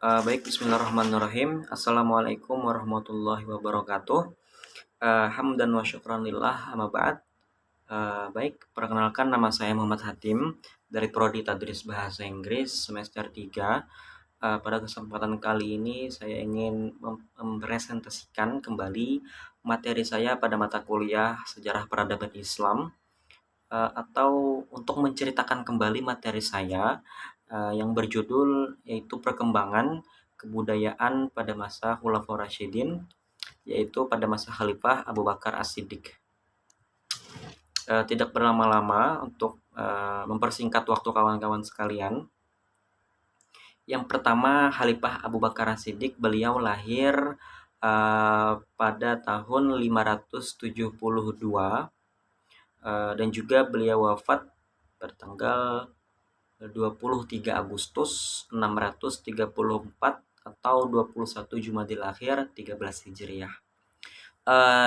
Baik, bismillahirrahmanirrahim. Assalamualaikum warahmatullahi wabarakatuh. Hamdan wa syukran lillah, amma ba'd. Baik, perkenalkan nama saya Muhammad Hatim dari Prodi Tadris Bahasa Inggris semester 3. Pada kesempatan kali ini saya ingin mempresentasikan kembali materi saya pada mata kuliah Sejarah Peradaban Islam, atau untuk menceritakan kembali materi saya yang berjudul yaitu perkembangan kebudayaan pada masa Khulafaur Rasyidin, yaitu pada masa Khalifah Abu Bakar As-Siddiq. Tidak berlama-lama untuk mempersingkat waktu kawan-kawan sekalian. Yang pertama, Khalifah Abu Bakar As-Siddiq, beliau lahir pada tahun 572 dan juga beliau wafat pada tanggal 23 Agustus 634 atau 21 Jumadil Akhir 13 Hijriah.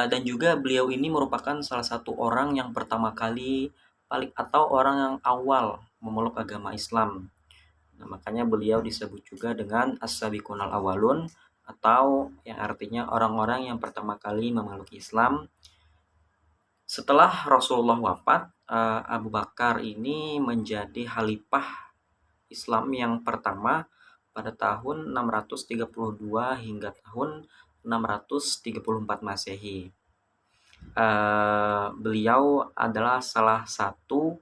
Dan juga beliau ini merupakan salah satu orang yang pertama kali atau orang yang awal memeluk agama Islam. Nah, makanya beliau disebut juga dengan As-Sabiqunal Awalun, atau yang artinya orang-orang yang pertama kali memeluk Islam. Setelah Rasulullah wafat, Abu Bakar ini menjadi khalifah Islam yang pertama pada tahun 632 hingga tahun 634 Masehi. Beliau adalah satu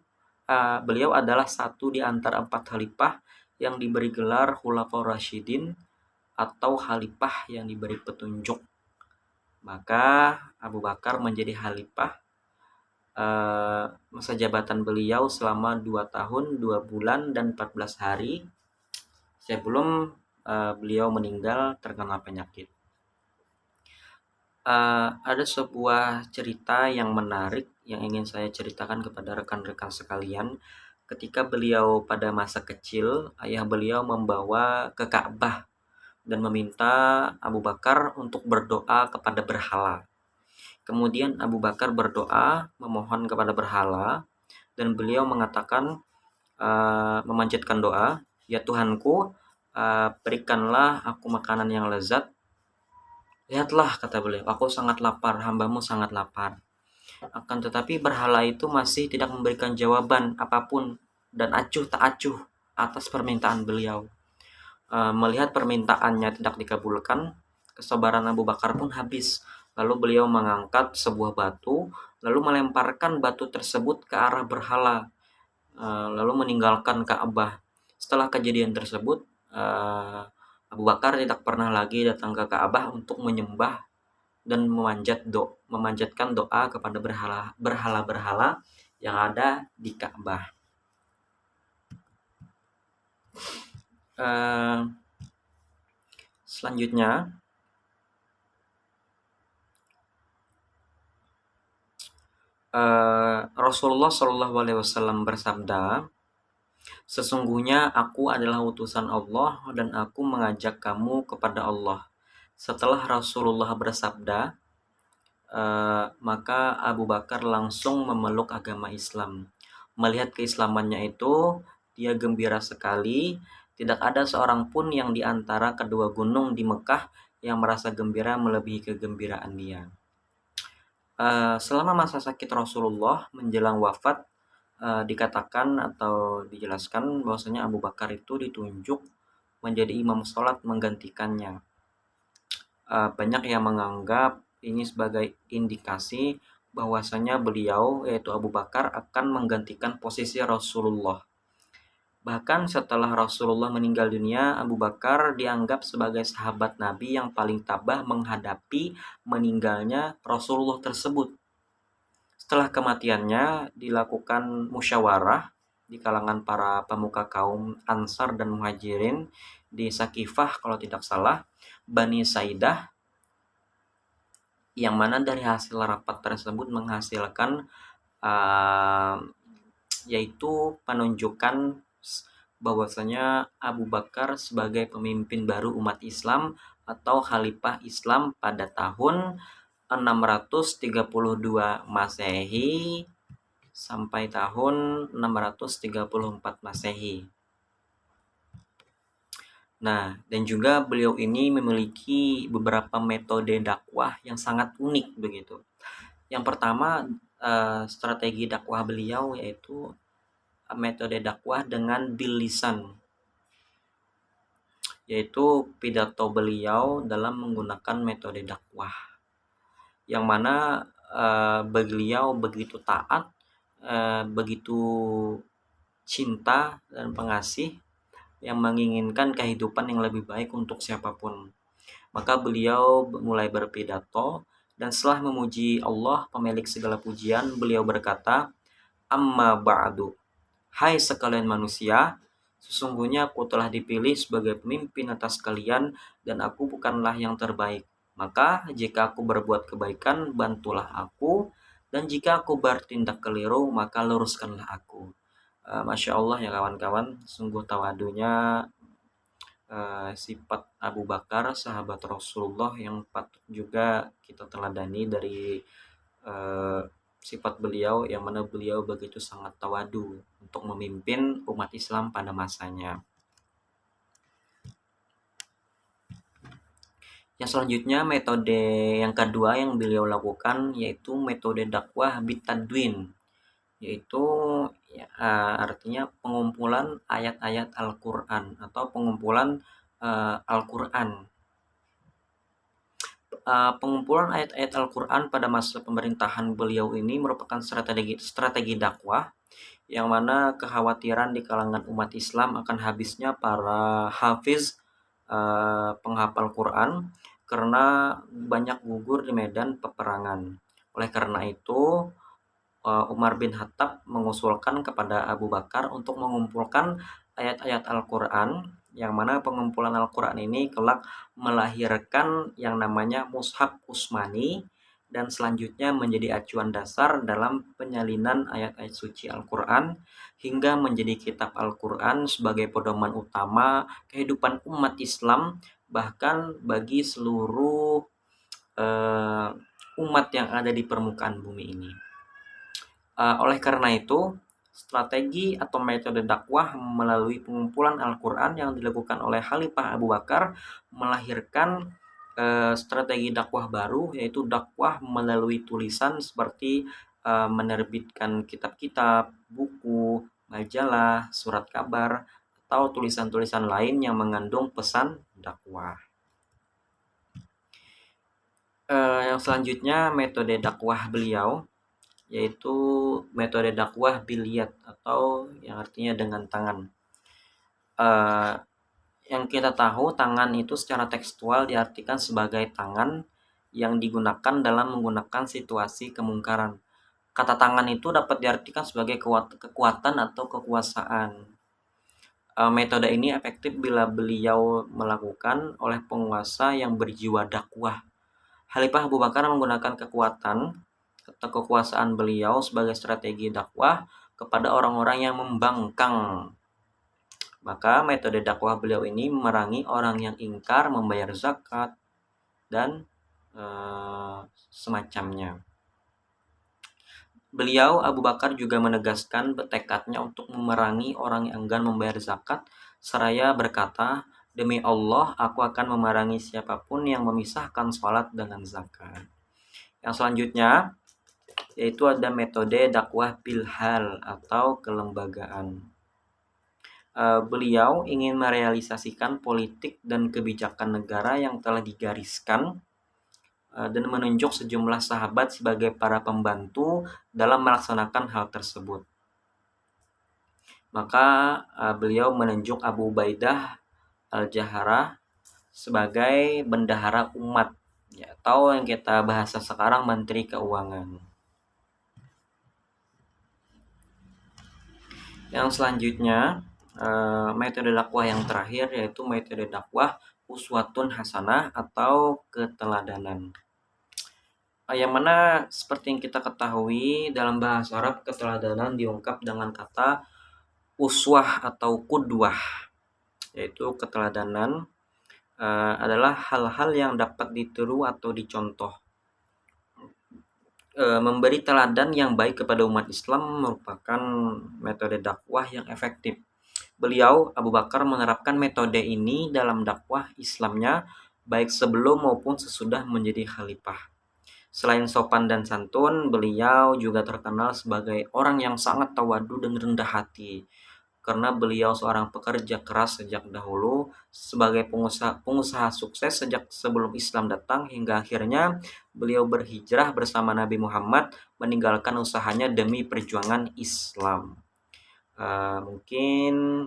di antara 4 khalifah yang diberi gelar Khulafaur Rasyidin atau khalifah yang diberi petunjuk. Maka Abu Bakar menjadi khalifah. Masa jabatan beliau selama 2 tahun, 2 bulan, dan 14 hari sebelum beliau meninggal terkena penyakit. Ada sebuah cerita yang menarik yang ingin saya ceritakan kepada rekan-rekan sekalian. Ketika beliau pada masa kecil, ayah beliau membawa ke Ka'bah dan meminta Abu Bakar untuk berdoa kepada berhala. Kemudian Abu Bakar berdoa memohon kepada berhala dan beliau mengatakan, memanjatkan doa, "Ya Tuhanku, berikanlah aku makanan yang lezat. Lihatlah," kata beliau, "aku sangat lapar, hambamu sangat lapar." Akan tetapi berhala itu masih tidak memberikan jawaban apapun dan acuh tak acuh atas permintaan beliau. Melihat permintaannya tidak dikabulkan, kesabaran Abu Bakar pun habis. Lalu beliau mengangkat sebuah batu, lalu melemparkan batu tersebut ke arah berhala, lalu meninggalkan Ka'bah. Setelah kejadian tersebut, Abu Bakar tidak pernah lagi datang ke Ka'bah untuk menyembah dan memanjatkan doa kepada berhala-berhala yang ada di Ka'bah. Selanjutnya, Rasulullah SAW bersabda, "Sesungguhnya aku adalah utusan Allah dan aku mengajak kamu kepada Allah." Setelah Rasulullah bersabda, maka Abu Bakar langsung memeluk agama Islam. Melihat keislamannya itu, dia gembira sekali. Tidak ada seorang pun yang di antara kedua gunung di Mekah yang merasa gembira melebihi kegembiraan dia. Selama masa sakit Rasulullah menjelang wafat, dikatakan atau dijelaskan bahwasanya Abu Bakar itu ditunjuk menjadi imam sholat menggantikannya. Banyak yang menganggap ini sebagai indikasi bahwasanya beliau, yaitu Abu Bakar, akan menggantikan posisi Rasulullah. Bahkan setelah Rasulullah meninggal dunia, Abu Bakar dianggap sebagai sahabat Nabi yang paling tabah menghadapi meninggalnya Rasulullah tersebut. Setelah kematiannya, dilakukan musyawarah di kalangan para pemuka kaum Ansar dan Muhajirin di Sakifah kalau tidak salah, Bani Saidah, yang mana dari hasil rapat tersebut menghasilkan yaitu penunjukan bahwasanya Abu Bakar sebagai pemimpin baru umat Islam atau khalifah Islam pada tahun 632 Masehi sampai tahun 634 Masehi. Nah, dan juga beliau ini memiliki beberapa metode dakwah yang sangat unik begitu. Yang pertama, strategi dakwah beliau yaitu metode dakwah dengan bil lisan, yaitu pidato beliau dalam menggunakan metode dakwah, yang mana beliau begitu taat, begitu cinta dan pengasih, yang menginginkan kehidupan yang lebih baik untuk siapapun. Maka beliau mulai berpidato, dan setelah memuji Allah pemilik segala pujian, beliau berkata, "Amma ba'du, hai sekalian manusia, sesungguhnya aku telah dipilih sebagai pemimpin atas kalian, dan aku bukanlah yang terbaik. Maka jika aku berbuat kebaikan, bantulah aku, dan jika aku bertindak keliru, maka luruskanlah aku." Masya Allah ya kawan-kawan, sungguh tawadunya sifat Abu Bakar, sahabat Rasulullah, yang patut juga kita teladani dari sifat beliau, yang mana beliau begitu sangat tawadu untuk memimpin umat Islam pada masanya. Yang selanjutnya, metode yang kedua yang beliau lakukan yaitu metode dakwah bitadwin, yaitu artinya pengumpulan ayat-ayat Al-Quran atau pengumpulan Al-Quran. Pengumpulan ayat-ayat Al-Quran pada masa pemerintahan beliau ini merupakan strategi dakwah, yang mana kekhawatiran di kalangan umat Islam akan habisnya para hafiz, penghafal Quran, karena banyak gugur di medan peperangan. Oleh karena itu, Umar bin Khattab mengusulkan kepada Abu Bakar untuk mengumpulkan ayat-ayat Al-Quran, yang mana pengumpulan Al-Quran ini kelak melahirkan yang namanya Mushaf Utsmani, dan selanjutnya menjadi acuan dasar dalam penyalinan ayat-ayat suci Al-Quran, hingga menjadi kitab Al-Quran sebagai pedoman utama kehidupan umat Islam, bahkan bagi seluruh umat yang ada di permukaan bumi ini. Oleh karena itu, strategi atau metode dakwah melalui pengumpulan Al-Quran yang dilakukan oleh Khalifah Abu Bakar melahirkan strategi dakwah baru, yaitu dakwah melalui tulisan seperti menerbitkan kitab-kitab, buku, majalah, surat kabar, atau tulisan-tulisan lain yang mengandung pesan dakwah. Yang selanjutnya, metode dakwah beliau yaitu metode dakwah biliyat, atau yang artinya dengan tangan. Yang kita tahu, tangan itu secara tekstual diartikan sebagai tangan yang digunakan dalam menggunakan situasi kemungkaran. Kata tangan itu dapat diartikan sebagai kekuatan atau kekuasaan. Metode ini efektif bila beliau melakukan oleh penguasa yang berjiwa dakwah. Khalifah Abu Bakar menggunakan kekuatan atau kekuasaan beliau sebagai strategi dakwah kepada orang-orang yang membangkang. Maka metode dakwah beliau ini memerangi orang yang ingkar membayar zakat dan semacamnya. Beliau Abu Bakar juga menegaskan tekadnya untuk memerangi orang yang enggan membayar zakat, seraya berkata, "Demi Allah, aku akan memerangi siapapun yang memisahkan sholat dengan zakat." Yang selanjutnya yaitu ada metode dakwah bilhal atau kelembagaan. Beliau ingin merealisasikan politik dan kebijakan negara yang telah digariskan, dan menunjuk sejumlah sahabat sebagai para pembantu dalam melaksanakan hal tersebut. Maka beliau menunjuk Abu Ubaidah Al-Jarrah sebagai bendahara umat, atau yang kita bahasa sekarang Menteri Keuangan. Yang selanjutnya, metode dakwah yang terakhir yaitu metode dakwah uswatun hasanah atau keteladanan. Yang mana seperti yang kita ketahui, dalam bahasa Arab keteladanan diungkap dengan kata uswah atau qudwah, yaitu keteladanan adalah hal-hal yang dapat ditiru atau dicontoh. Memberi teladan yang baik kepada umat Islam merupakan metode dakwah yang efektif. Beliau, Abu Bakar, menerapkan metode ini dalam dakwah Islamnya, baik sebelum maupun sesudah menjadi khalifah. Selain sopan dan santun, beliau juga terkenal sebagai orang yang sangat tawadu dan rendah hati. Karena beliau seorang pekerja keras sejak dahulu, sebagai pengusaha sukses sejak sebelum Islam datang, hingga akhirnya beliau berhijrah bersama Nabi Muhammad, meninggalkan usahanya demi perjuangan Islam. Mungkin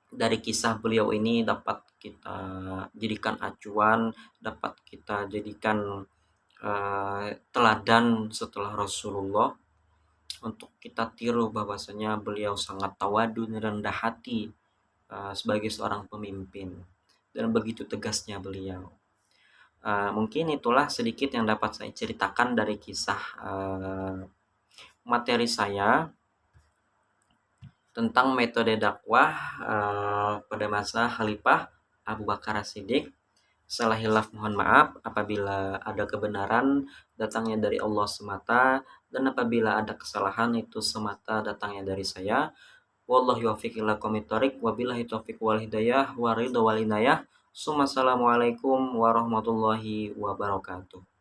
dari kisah beliau ini dapat kita jadikan acuan, dapat kita jadikan teladan setelah Rasulullah, untuk kita tiru bahwasanya beliau sangat tawadu dan rendah hati sebagai seorang pemimpin, dan begitu tegasnya beliau. Mungkin itulah sedikit yang dapat saya ceritakan dari kisah materi saya tentang metode dakwah pada masa Khalifah Abu Bakar As-Siddiq. Salah hilaf mohon maaf, apabila ada kebenaran datangnya dari Allah semata, dan apabila ada kesalahan itu semata datangnya dari saya. Wallahu yaufiq ila aqwamit thoriq, wabillahi taufiq wal hidayah wa ridha wal inayah. Assalamualaikum warahmatullahi wabarakatuh.